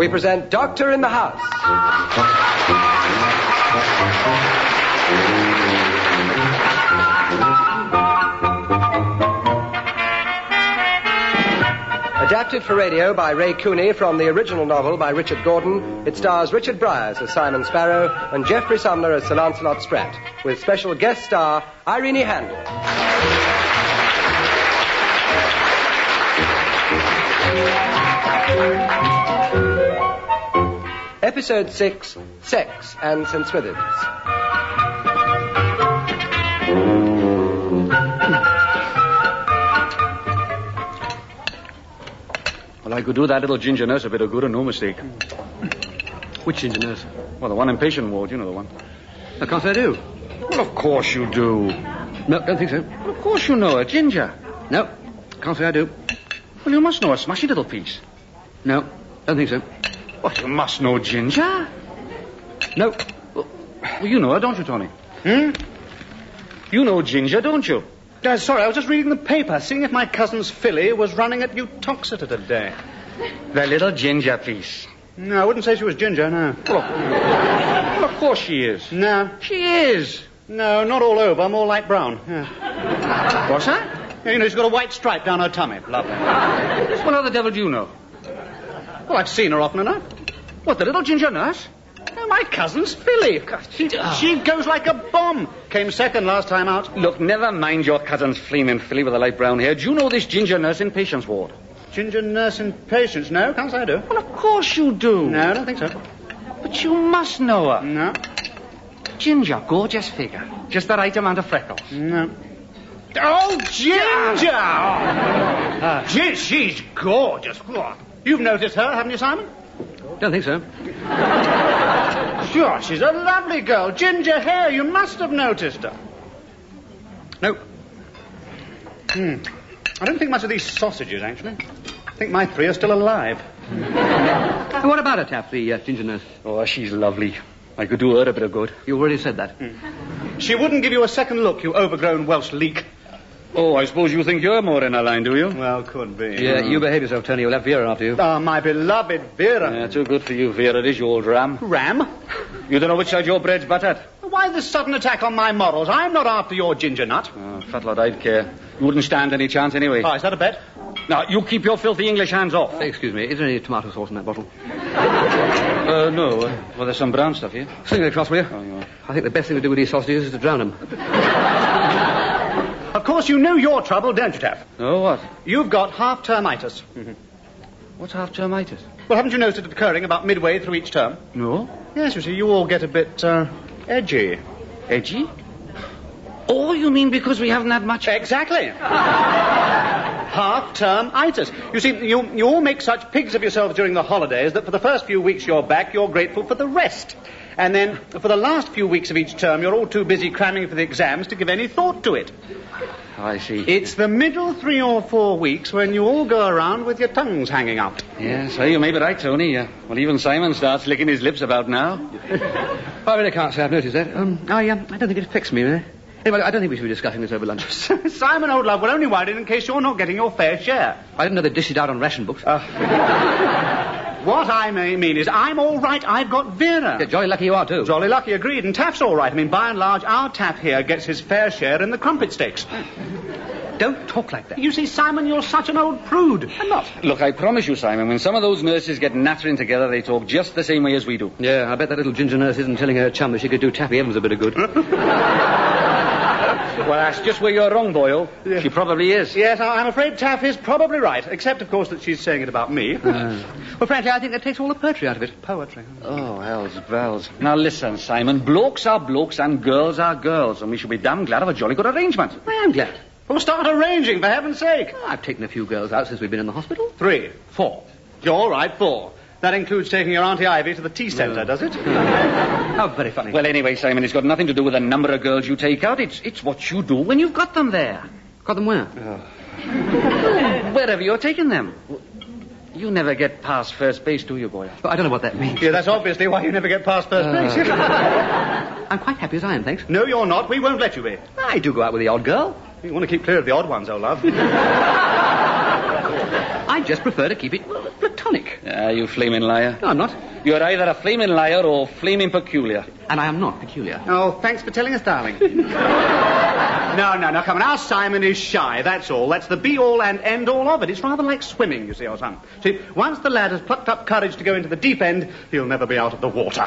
we present Doctor in the House. Adapted for radio by Ray Cooney from the original novel by Richard Gordon, it stars Richard Bryars as Simon Sparrow and Geoffrey Sumner as Sir Lancelot Spratt, with special guest star Irene Handel. Episode 6, Sex and St. Swithins. Well, I could do that little ginger nurse a bit of good and no mistake. Which ginger nurse? Well, the one in patient ward, you know the one. I can't say I do. Well, of course you do. No, don't think so. Well, of course you know her, Ginger. No, can't say I do. Well, you must know a smashy little piece. No, don't think so. Well, you must know Ginger. No. Well, you know her, don't you, Tony? You know Ginger, don't you? Sorry, I was just reading the paper, seeing if my cousin's filly was running at Utoxeter today. The little Ginger piece. No, I wouldn't say she was ginger, no. Well, of course she is. No. She is. No, not all over, more light brown. Yeah. What's that? Yeah, you know, she's got a white stripe down her tummy. Lovely. What other devil do you know? Well, I've seen her often enough. What, the little Ginger nurse? Oh, my cousin's filly. She goes like a bomb. Came second last time out. Look, never mind your cousin's flaming filly with the light brown hair. Do you know this Ginger nurse in patient's ward? Ginger nurse in patients? No, can't say I do. Well, of course you do. No, I don't think so. But you must know her. No. Ginger, gorgeous figure. Just the right amount of freckles. No. Oh, Ginger! Gee, she's gorgeous. What? You've noticed her, haven't you, Simon? Don't think so. Sure, she's a lovely girl. Ginger hair, you must have noticed her. No. I don't think much of these sausages, actually. I think my 3 are still alive. And what about her, Taff, the ginger nurse? Oh, she's lovely. I could do her a bit of good. You already said that. She wouldn't give you a second look, you overgrown Welsh leak. Oh, I suppose you think you're more in her line, do you? Well, could be. Yeah, you behave yourself, Tony. You'll have Vera after you. Oh, my beloved Vera. Yeah, too good for you, Vera. It is, you old ram. Ram? You don't know which side your bread's buttered. Why this sudden attack on my morals? I'm not after your ginger nut. Oh, fat lot I'd care. You wouldn't stand any chance anyway. Oh, is that a bet? Now, you keep your filthy English hands off. Excuse me, is there any tomato sauce in that bottle? No. Well, there's some brown stuff here. Sling it across, will you? Oh, yeah. I think the best thing to do with these sausages is to drown them. Of course, you know your trouble, don't you, Taff? Oh, what? You've got half-termitis. What's half-termitis? Well, haven't you noticed it occurring about midway through each term? No. Yes, you see, you all get a bit, edgy. Edgy? Oh, you mean because we haven't had much? Exactly. Half-term-itis. You see, you all make such pigs of yourselves during the holidays that for the first few weeks you're back, you're grateful for the rest. And then, for the last few weeks of each term, you're all too busy cramming for the exams to give any thought to it. I see. It's the middle 3 or 4 weeks when you all go around with your tongues hanging up. Yes, you may be right, Tony. Well, even Simon starts licking his lips about now. I really can't say I've noticed that. I don't think it affects me, really. Anyway, I don't think we should be discussing this over lunch. Simon, old love, we're only worried in case you're not getting your fair share. I didn't know they dished it out on ration books. What I mean is, I'm all right. I've got Vera. Yeah, jolly lucky you are, too. Jolly lucky, agreed. And Taff's all right. I mean, by and large, our Taff here gets his fair share in the crumpet stakes. Don't talk like that. You see, Simon, you're such an old prude. I'm not. Look, I promise you, Simon, when some of those nurses get nattering together, they talk just the same way as we do. Yeah, I bet that little ginger nurse isn't telling her chum that she could do Taffy Evans a bit of good. Well, that's just where you're wrong, Boyle. Yeah. She probably is. Yes, I'm afraid Taff is probably right, except, of course, that she's saying it about me. Well, frankly, I think that takes all the poetry out of it. Poetry. Oh, hell's bells. Now, listen, Simon, blokes are blokes and girls are girls, and we should be damn glad of a jolly good arrangement. I am glad. Well, start arranging, for heaven's sake. I've taken a few girls out since we've been in the hospital. 3. 4. You're all right, 4. That includes taking your Auntie Ivy to the tea centre, does it? How very funny. Well, anyway, Simon, it's got nothing to do with the number of girls you take out. It's what you do when you've got them there. Got them where? Wherever you're taking them. You never get past first base, do you, boy? Well, I don't know what that means. Yeah, that's obviously why you never get past first base. I'm quite happy as I am, thanks. No, you're not. We won't let you be. I do go out with the odd girl. You want to keep clear of the odd ones, old love. I just prefer to keep it, well, platonic. You flaming liar. No, I'm not. You're either a flaming liar or flaming peculiar. And I am not peculiar. Oh, thanks for telling us, darling. No, come on. Our Simon is shy, that's all. That's the be-all and end-all of it. It's rather like swimming, you see, or something. See, once the lad has plucked up courage to go into the deep end, he'll never be out of the water.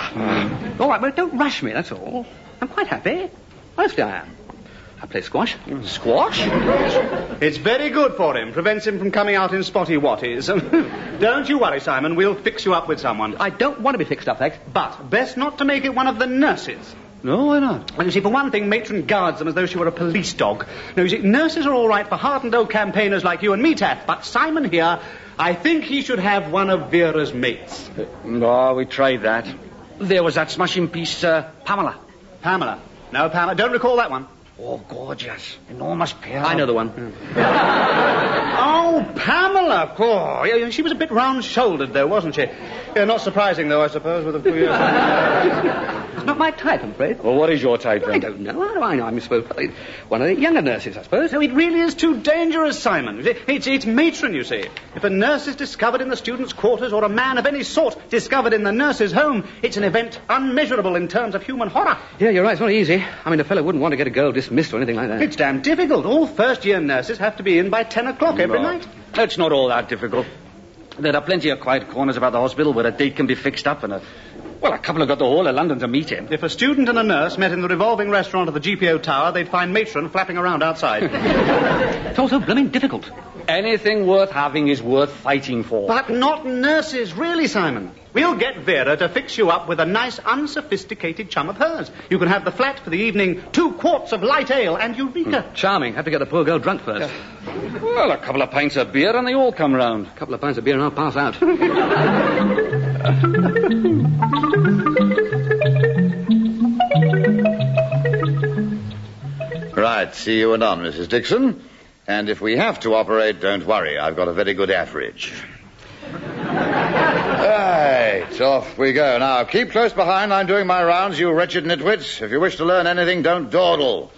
All right, well, don't rush me, that's all. I'm quite happy. Honestly, I am. I play squash. Squash? It's very good for him. Prevents him from coming out in spotty watties. Don't you worry, Simon. We'll fix you up with someone. I don't want to be fixed up, Lex. But best not to make it one of the nurses. No, why not? Well, you see, for one thing, Matron guards them as though she were a police dog. No, you see, nurses are all right for hardened old campaigners like you and me, Taff. But Simon here, I think he should have one of Vera's mates. No, we tried that. There was that smashing piece, Pamela. Pamela? No, Pamela. Don't recall that one. Oh, gorgeous. Enormous pair. I know the one. Oh, Pamela. Oh, yeah, she was a bit round-shouldered, though, wasn't she? Yeah, not surprising, though, I suppose, with a few years. It's not my type, I'm afraid. Well, what is your type, then? I don't know. How do I know? I'm supposed one of the younger nurses, I suppose. No, it really is too dangerous, Simon. It's matron, you see. If a nurse is discovered in the students' quarters or a man of any sort discovered in the nurse's home, it's an event unmeasurable in terms of human horror. Yeah, you're right. It's not easy. I mean, a fellow wouldn't want to get a girl dismissed or anything like that. It's damn difficult. All first-year nurses have to be in by 10 o'clock every night. It's not all that difficult. There are plenty of quiet corners about the hospital where a date can be fixed up and a couple have got the whole of London to meet in. If a student and a nurse met in the revolving restaurant of the GPO Tower, they'd find matron flapping around outside. It's also blooming difficult. Anything worth having is worth fighting for. But not nurses, really, Simon. We'll get Vera to fix you up with a nice, unsophisticated chum of hers. You can have the flat for the evening, 2 quarts of light ale, and Eureka. Charming. Have to get the poor girl drunk first. Well, a couple of pints of beer and they all come round. A couple of pints of beer and I'll pass out. Right, see you anon, Mrs. Dixon. And if we have to operate, don't worry. I've got a very good average. Right, off we go. Now, keep close behind. I'm doing my rounds, you wretched nitwits. If you wish to learn anything, don't dawdle.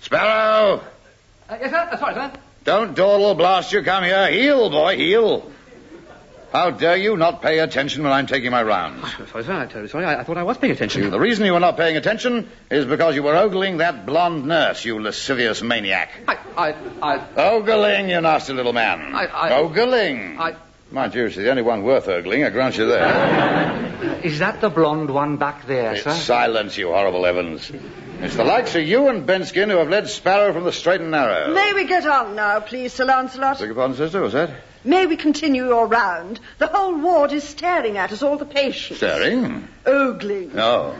Sparrow! Yes, sir? Sorry, sir. Don't dawdle, blast you. Come here. Heel, boy, heel. How dare you not pay attention when I'm taking my rounds? Sorry, sir. I'm terribly sorry. I thought I was paying attention. The reason you were not paying attention is because you were ogling that blonde nurse, you lascivious maniac. Ogling, you nasty little man. Ogling. Mind you, she's the only one worth ogling, I grant you that. Is that the blonde one back there, sir? Silence, you horrible Evans. It's the likes of you and Benskin who have led Sparrow from the straight and narrow. May we get on now, please, Sir Lancelot? Beg your pardon, sister, what's that? May we continue your round? The whole ward is staring at us, all the patients. Staring? Ogling. Oh.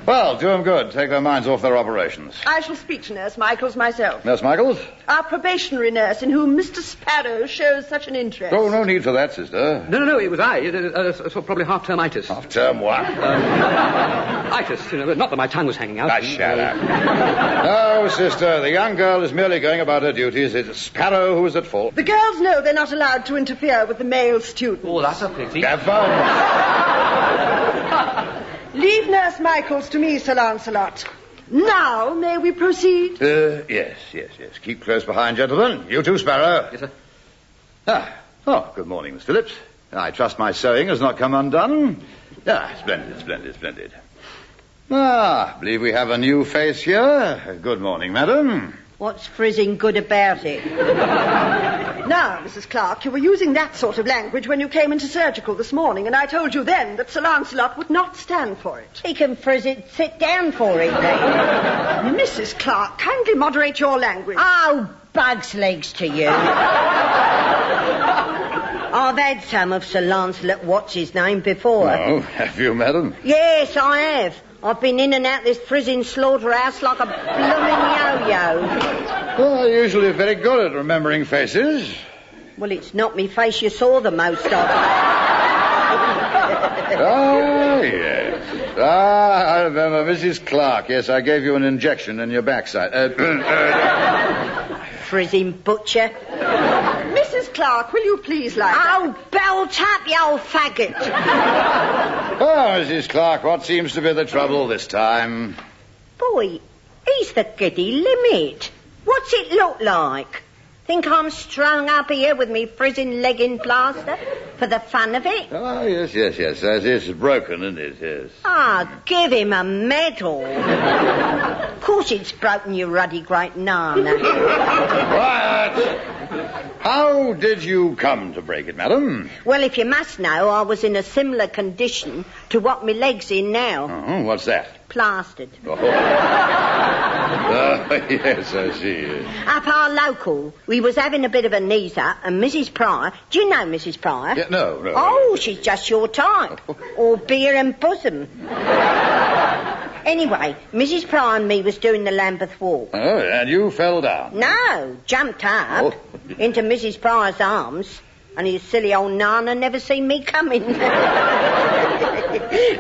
Well, do them good. Take their minds off their operations. I shall speak to Nurse Michaels myself. Nurse Michaels? Our probationary nurse in whom Mr. Sparrow shows such an interest. Oh, no need for that, sister. No, it was I. Probably half-term itis. Half-term what? Itis, not that my tongue was hanging out. Shut up. No, sister, the young girl is merely going about her duties. It's Sparrow who is at fault. The girls know they're not allowed to interfere with the male students. Oh, that's a pity. Have fun. Leave Nurse Michaels to me, Sir Lancelot. Now, may we proceed? Yes. Keep close behind, gentlemen. You too, Sparrow. Yes, sir. Good morning, Miss Phillips. I trust my sewing has not come undone. Splendid. Believe we have a new face here. Good morning, madam. What's frizzing good about it? Now, Mrs. Clark, you were using that sort of language when you came into surgical this morning, and I told you then that Sir Lancelot would not stand for it. He can frizz it, sit down for it, then. Mrs. Clark, kindly moderate your language. Oh, bug's legs to you. I've had some of Sir Lancelot what's-his-name before. Oh, have you, madam? Yes, I have. I've been in and out this frizzing slaughterhouse like a blooming yo-yo. Well, you're usually very good at remembering faces. Well, it's not me face you saw the most of. Yes. I remember. Mrs. Clark. Yes, I gave you an injection in your backside. Frizzing butcher. Mrs. Clark, will you please lie down? Oh, belt up, you old faggot. Oh, Mrs. Clark, what seems to be the trouble this time? Boy, he's the giddy limit. What's it look like? Think I'm strung up here with me frizzing leg in plaster for the fun of it? Oh, yes. That is broken, isn't it? Yes. Give him a medal. Of course it's broken, you ruddy great nana. Quiet! How did you come to break it, madam? Well, if you must know, I was in a similar condition to what my leg's in now. Uh-huh. What's that? Plastered. Oh. Yes, I see. Up our local, we was having a bit of a knees up, and Mrs. Pryor... Do you know Mrs. Pryor? Yeah, no. Oh, she's just your type. All beer and bosom. Anyway, Mrs. Pryor and me was doing the Lambeth Walk. Oh, and you fell down? No, jumped up into Mrs. Pryor's arms, and his silly old nana never seen me coming.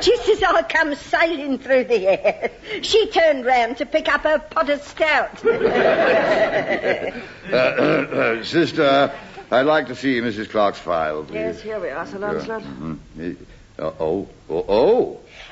Just as I come sailing through the air, she turned round to pick up her pot of stout. Sister, I'd like to see Mrs. Clark's file, please. Yes, here we are, Sir Lancelot.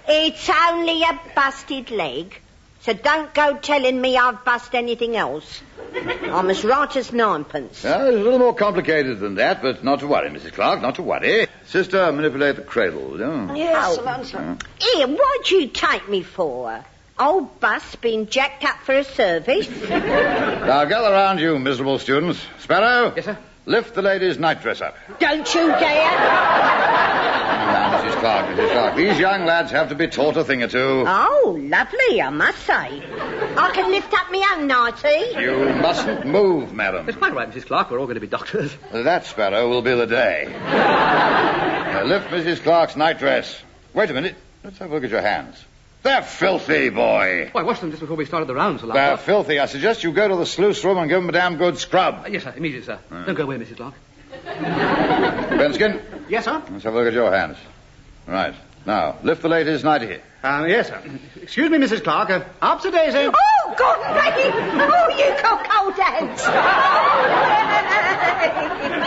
It's only a busted leg, so don't go telling me I've bust anything else. I'm as right as ninepence. It's a little more complicated than that, but not to worry, Mrs. Clark, not to worry. Sister, manipulate the cradle, will you? Yes, Sir Lancelot. Here, what'd you take me for? Old bus being jacked up for a service? Now, gather round, you miserable students. Sparrow? Yes, sir? Lift the lady's nightdress up. Don't you dare! Now, Mrs. Clark, these young lads have to be taught a thing or two. Oh, lovely, I must say. I can lift up my own nightie. You mustn't move, madam. It's quite right, Mrs. Clark. We're all going to be doctors. That, Sparrow, will be the day. Now, lift Mrs. Clark's nightdress. Wait a minute. Let's have a look at your hands. They're filthy, boy. Well, I washed them just before we started the rounds, Sir They're Lancelot. filthy. I suggest you go to the sluice room and give them a damn good scrub. Yes, sir. Immediately, sir. Don't go away, Mrs. Clark. Benskin, Yes, sir? let's have a look at your hands. Right. Now, lift the lady's nightie. Yes, sir. Excuse me, Mrs. Clark. Upsy daisy. Oh, God, me! Oh, you got cold hands!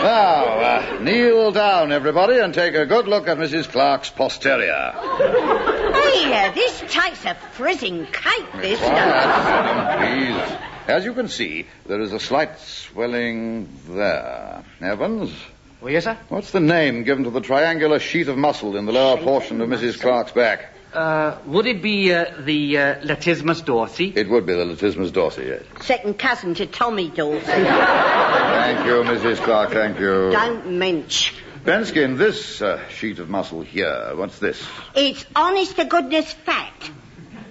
Now, kneel down, everybody, and take a good look at Mrs. Clark's posterior. Here, this takes a frizzing cake, this Quiet, does. madam, please. As you can see, there is a slight swelling there. Evans? Oh, yes, sir? What's the name given to the triangular sheet of muscle in the lower portion of Mrs. Clark's back? Would it be the latissimus dorsi? It would be the latissimus dorsi, yes. Second cousin to Tommy Dawson. Thank you, Mrs. Clark, thank you. Don't mench. Benskin, this sheet of muscle here, what's this? It's honest to goodness fact.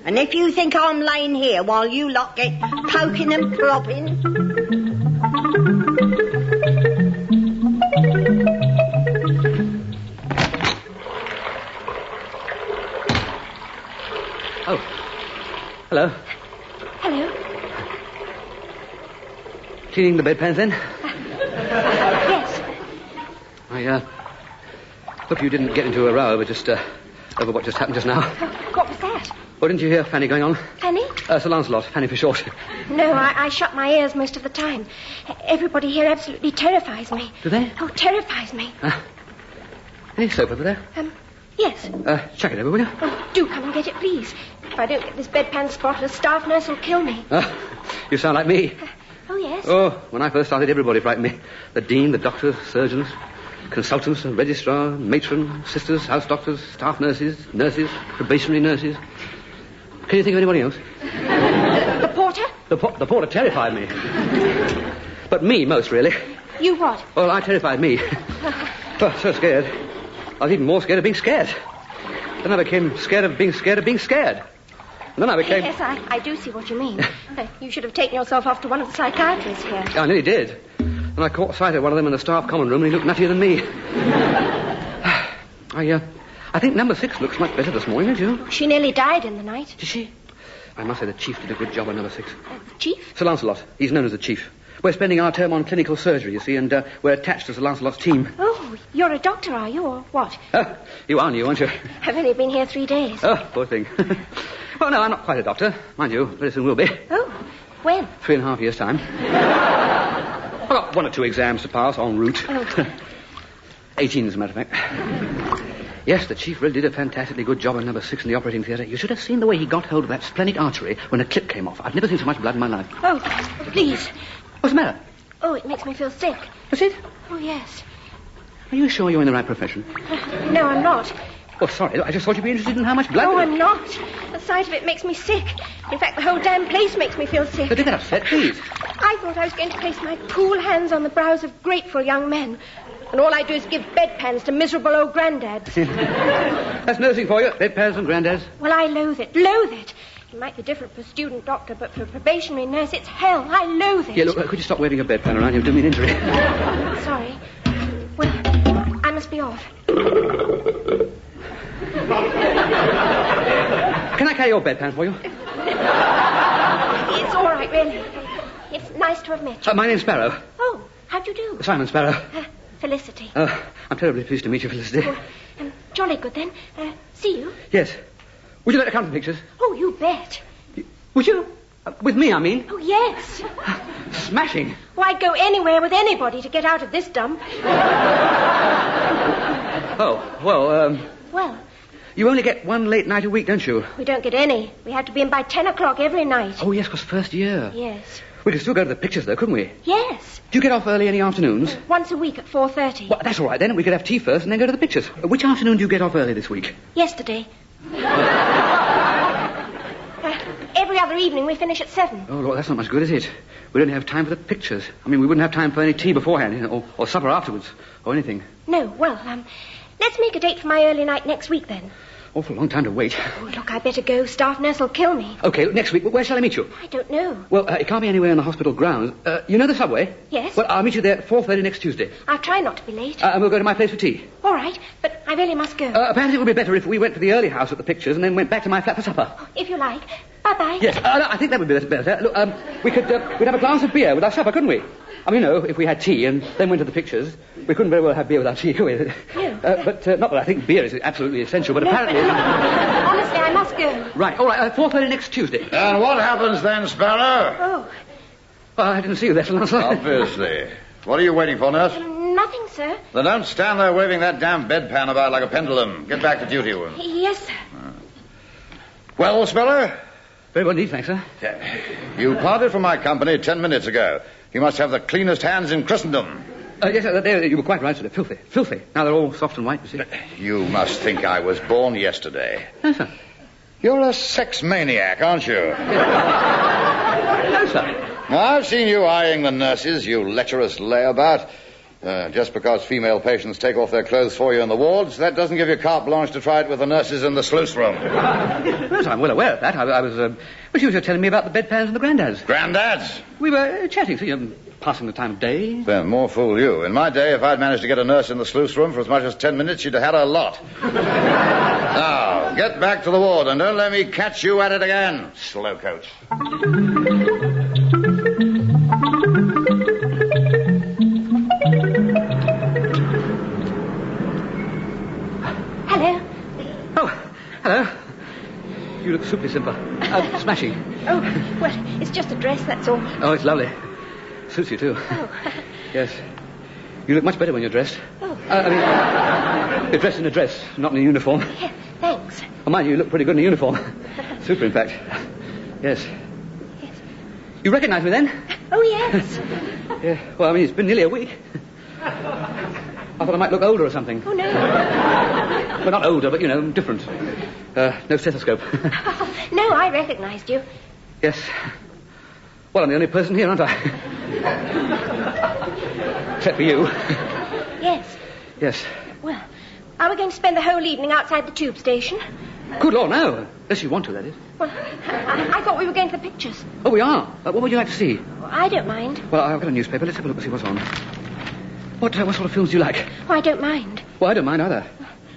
And if you think I'm laying here while you lot get poking and propping... Oh. Hello. Hello. Cleaning the bedpans, then? Yes. I hope you didn't get into a row over over what just happened just now. What was that? Oh, didn't you hear Fanny going on? Fanny? Sir Lancelot, Fanny for short. No, I shut my ears most of the time. Everybody here absolutely terrifies me. Do they? Oh, terrifies me. Any soap over there? Yes. Chuck it over, will you? Oh, do come and get it, please. If I don't get this bedpan spot, a staff nurse will kill me. You sound like me. Oh, yes? Oh, when I first started, everybody frightened me. The dean, the doctors, surgeons, consultants, registrar, matron, sisters, house doctors, staff nurses, probationary nurses. Can you think of anybody else? The porter? The porter terrified me. But me most, really. You what? Well, I terrified me. Oh, so scared. I was even more scared of being scared. Then I became scared of being scared of being scared. And then I became... Yes, I do see what you mean. You should have taken yourself off to one of the psychiatrists here. I nearly did. And I caught sight of one of them in the staff common room, and he looked nuttier than me. I think number 6 looks much better this morning, don't you? She nearly died in the night. Did she? I must say the chief did a good job on number 6. Chief? Sir Lancelot. He's known as the chief. We're spending our term on clinical surgery, you see, and we're attached to Sir Lancelot's team. Oh, you're a doctor, are you, or what? You are new, aren't you? I've only been here 3 days. Oh, poor thing. Well, no, I'm not quite a doctor. Mind you, very soon will be. Oh, when? 3.5 years' time. I've got 1 or 2 exams to pass en route. Oh. 18, as a matter of fact. Yes, the chief really did a fantastically good job on number 6 in the operating theatre. You should have seen the way he got hold of that splenic artery when a clip came off. I've never seen so much blood in my life. Oh, please. What's the matter? Oh, it makes me feel sick. Does it? Oh, yes. Are you sure you're in the right profession? No, I'm not. Oh, sorry. I just thought you'd be interested in how much blood... No, I'm not. The sight of it makes me sick. In fact, the whole damn place makes me feel sick. Don't get upset, please. I thought I was going to place my cool hands on the brows of grateful young men. And all I do is give bedpans to miserable old granddads. That's nursing for you. Bedpans and granddads. Well, I loathe it. Loathe it. It might be different for a student doctor, but for a probationary nurse, it's hell. I loathe it. Yeah, look, could you stop waving a bedpan around? You'll do me an injury. Sorry. Well, I must be off. Can I carry your bedpan for you? It's all right, really. It's nice to have met you. My name's Sparrow. Oh, how'd you do? Simon Sparrow. Felicity. I'm terribly pleased to meet you, Felicity. Oh, jolly good, then. See you? Yes. Would you like to come to the pictures? Oh, you bet. Would you? With me, I mean. Oh, yes. Smashing. Well, I'd go anywhere with anybody to get out of this dump. Oh, well, Well, you only get one late night a week, don't you? we don't get any. We have to be in by 10 o'clock every night. Oh, yes, 'cause first year. Yes. We could still go to the pictures, though, couldn't we? Yes. Do you get off early any afternoons? Once a week at 4:30. Well, that's all right, then. We could have tea first and then go to the pictures. Which afternoon do you get off early this week? Yesterday. Every other evening we finish at 7. Oh, Lord, that's not much good, is it? We'd only have time for the pictures. I mean, we wouldn't have time for any tea beforehand, you know, or supper afterwards, or anything. No, well, let's make a date for my early night next week, then. Awful long time to wait. Oh, look, I better go. Staff nurse will kill me. Okay, look, next week. Where shall I meet you? I don't know. Well, it can't be anywhere in the hospital grounds. You know the subway? Yes. Well, I'll meet you there at 4:30 next Tuesday. I'll try not to be late. And we'll go to my place for tea. All right, but I really must go. Perhaps it would be better if we went to the early house at the pictures and then went back to my flat for supper. If you like. Bye-bye. Yes, I think that would be better. Look, we'd have a glass of beer with our supper, couldn't we? I mean, if we had tea and then went to the pictures, we couldn't very well have beer without tea, could we? No. But not that I think beer is absolutely essential, but apparently... Honestly, I must go. Right, all right, 4:30 next Tuesday. And what happens then, Sparrow? Oh. I didn't see you there, Lancelot. Obviously. What are you waiting for, nurse? Nothing, sir. Then don't stand there waving that damn bedpan about like a pendulum. Get back to duty, woman. Yes, sir. Well, Speller? Very well indeed, thanks, sir. You parted from my company 10 minutes ago. You must have the cleanest hands in Christendom. Yes, sir, you were quite right, sir. They're filthy. Filthy. Now they're all soft and white, you see. You must think I was born yesterday. No, sir. You're a sex maniac, aren't you? No, sir. Now, I've seen you eyeing the nurses, you lecherous layabout. Just because female patients take off their clothes for you in the wards, that doesn't give you carte blanche to try it with the nurses in the sluice room. Yes, I'm well aware of that. I was, well, she was telling me about the bedpans and the granddads. Granddads? We were chatting, so passing the time of day. Then more fool you. In my day, if I'd managed to get a nurse in the sluice room for as much as 10 minutes, you'd have had a lot. Now, get back to the ward and don't let me catch you at it again, slow coach. Hello. Oh, hello. You look super simple. Smashing. Oh, well, it's just a dress, that's all. Oh, it's lovely. Suits you, too. Oh. Yes. You look much better when you're dressed. Oh. You're dressed in a dress, not in a uniform. Yeah, thanks. Oh, mind you look pretty good in a uniform. Super, in fact. Yes. Yes. You recognize me, then? Oh, yes. Yeah. Well, I mean, it's been nearly a week. I thought I might look older or something. Oh, no. Well, not older, but, different. No stethoscope. No, I recognized you. Yes. Well, I'm the only person here, aren't I? Except for you. Yes. Yes. Well, are we going to spend the whole evening outside the tube station? Good Lord, no. Unless you want to, that is. Well, I thought we were going to the pictures. Oh, we are. What would you like to see? Well, I don't mind. Well, I've got a newspaper. Let's have a look and see what's on. What sort of films do you like? Oh, I don't mind. Well, I don't mind either.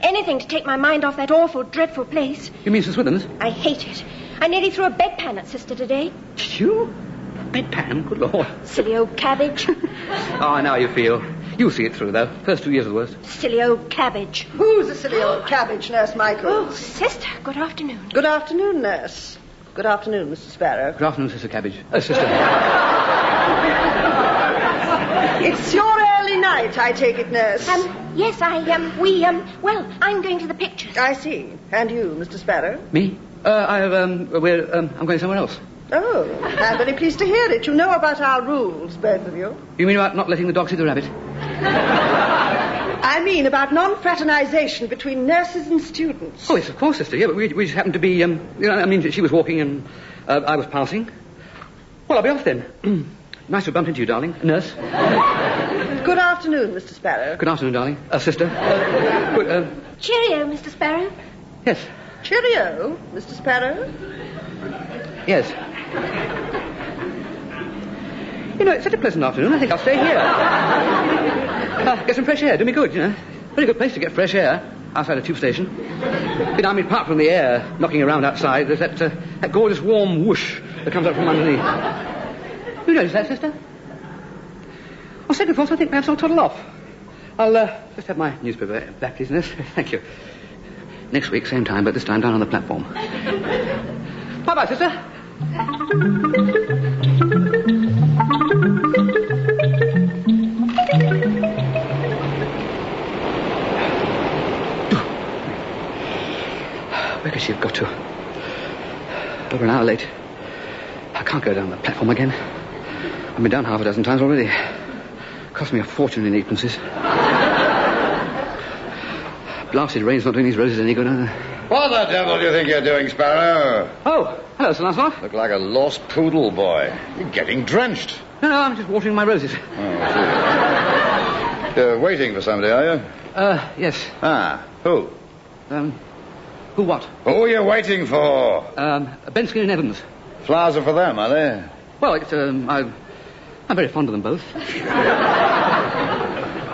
Anything to take my mind off that awful, dreadful place. You mean Swithins? I hate it. I nearly threw a bedpan at Sister today. Did you? A bedpan? Good Lord. Silly old cabbage. Oh, I know how you feel. You'll see it through, though. First 2 years are the worst. Silly old cabbage. Who's the silly old cabbage, Nurse Michael? Oh, Sister, good afternoon. Good afternoon, Nurse. Good afternoon, Mr. Sparrow. Good afternoon, Sister Cabbage. Sister. It's your early night, I take it, Nurse. Yes, well, I'm going to the pictures. I see. And you, Mr. Sparrow? Me? I'm going somewhere else. Oh, I'm very pleased to hear it. You know about our rules, both of you. You mean about not letting the dog see the rabbit? I mean about non-fraternization between nurses and students. Oh, yes, of course, sister. Yeah, but we just happened to be, she was walking and I was passing. Well, I'll be off then. Nice to bump into you, darling. Nurse. Good afternoon, Mr. Sparrow. Good afternoon, darling. Sister. Cheerio, Mr. Sparrow. Yes. Cheerio, Mr. Sparrow. Yes. You know, it's such a pleasant afternoon. I think I'll stay here. Get some fresh air. Do me good, you know. Very good place to get fresh air. Outside a tube station. I mean, apart from the air knocking around outside, there's that gorgeous warm whoosh that comes up from underneath. You notice that, sister? Well, second thoughts, I think perhaps I'll toddle off. I'll just have my newspaper back, please, nurse. Thank you. Next week, same time, but this time down on the platform. Bye-bye, sister. Where could she have got to? Over an hour late. I can't go down the platform again. I've been down half a dozen times already. Cost me a fortune in eightpences. Blasted rain's not doing these roses any good, either. What the devil do you think you're doing, Sparrow? Oh, hello, Sir Lancelot. Look like a lost poodle, boy. You're getting drenched. No, I'm just watering my roses. Oh, I see. You're waiting for somebody, are you? Yes. Ah, who? Who what? Who are you waiting for? Benskin and Evans. Flowers are for them, are they? Well, I'm very fond of them both.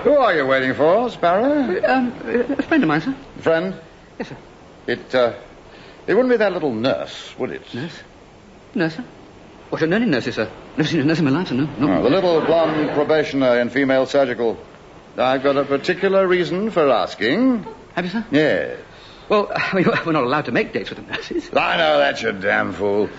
Who are you waiting for, Sparrow? A friend of mine, sir. Friend? Yes, sir. It wouldn't be that little nurse, would it? Nurse? Nurse, sir? What, I've known any nurses, sir. Never seen a nurse in my life, sir, no. Oh, the little blonde probationer in female surgical. I've got a particular reason for asking. Have you, sir? Yes. Well, I mean, we're not allowed to make dates with the nurses. I know that, you damn fool.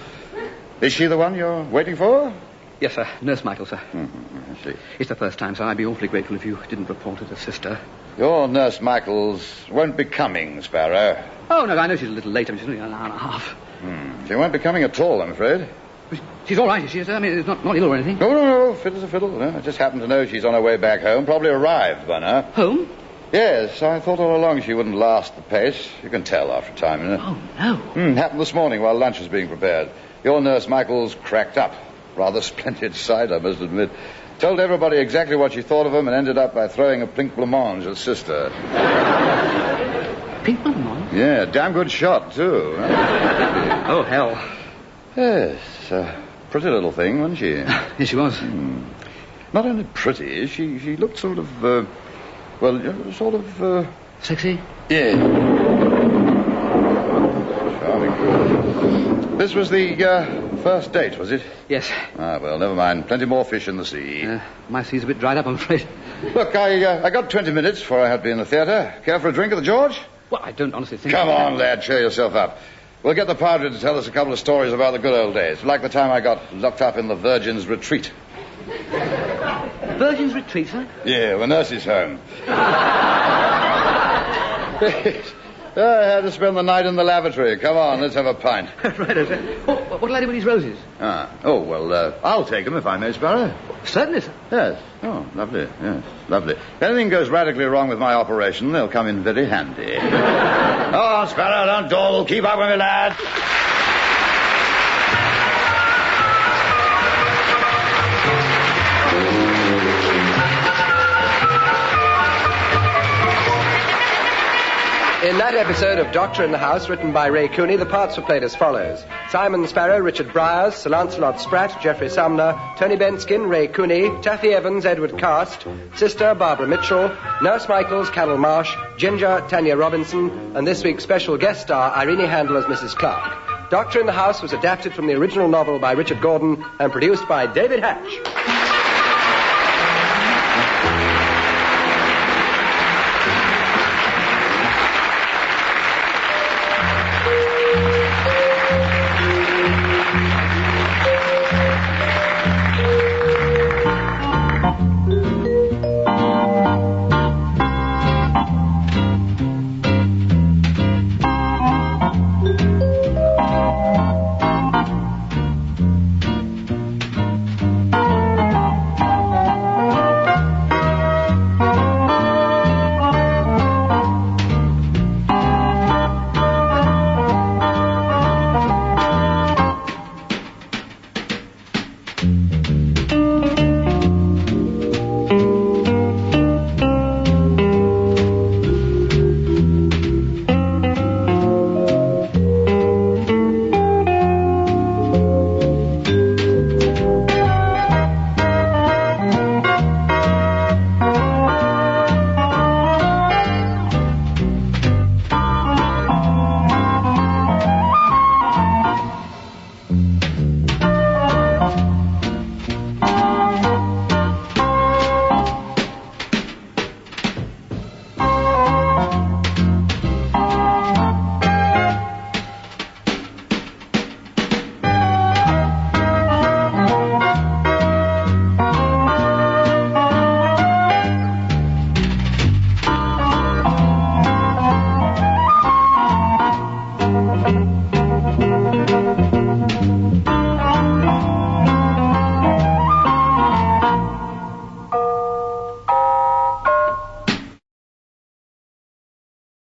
Is she the one you're waiting for? Yes, sir. Nurse Michael, sir. Mm-hmm. I see. It's the first time, sir. I'd be awfully grateful if you didn't report her to sister. Your Nurse Michaels won't be coming, Sparrow. Oh, no, I know she's a little late. I mean, she's only an hour and a half. She won't be coming at all, I'm afraid. She's all right, is she? I mean, it's not ill or anything. No. Fit as a fiddle. No, I just happen to know she's on her way back home. Probably arrived by now. Home? Yes, I thought all along she wouldn't last the pace. You can tell after a time, you know. Oh, no. Happened this morning while lunch was being prepared. Your Nurse Michaels cracked up. Rather splendid sight, I must admit. Told everybody exactly what she thought of him and ended up by throwing a pink blancmange at sister. Pink blancmange? Yeah, damn good shot, too. Oh, hell. Yes, pretty little thing, wasn't she? Yes, she was. Not only pretty, she looked sort of, Sexy? Yeah. Charming. This was the, first date, was it? Yes. Ah, well, never mind. Plenty more fish in the sea. My sea's a bit dried up, I'm afraid. Look, I got 20 minutes before I have to be in the theatre. Care for a drink at the George? Well, I don't honestly think... Come on, lad, cheer yourself up. We'll get the padre to tell us a couple of stories about the good old days, like the time I got locked up in the Virgin's Retreat. Virgin's Retreat, sir? Yeah, the nurse's home. I had to spend the night in the lavatory. Come on, let's have a pint. Right, sir. What'll I do with these roses? I'll take them if I may, Sparrow. Certainly, sir. Yes. Oh, lovely. Yes, lovely. If anything goes radically wrong with my operation, they'll come in very handy. Oh, Sparrow, don't dawdle. Keep up with me, lad. In that episode of Doctor in the House, written by Ray Cooney, the parts were played as follows. Simon Sparrow, Richard Briers, Sir Lancelot Spratt, Geoffrey Sumner, Tony Benskin, Ray Cooney, Taffy Evans, Edward Cast, Sister, Barbara Mitchell, Nurse Michaels, Carol Marsh, Ginger, Tanya Robinson, and this week's special guest star, Irene Handel as Mrs. Clark. Doctor in the House was adapted from the original novel by Richard Gordon and produced by David Hatch.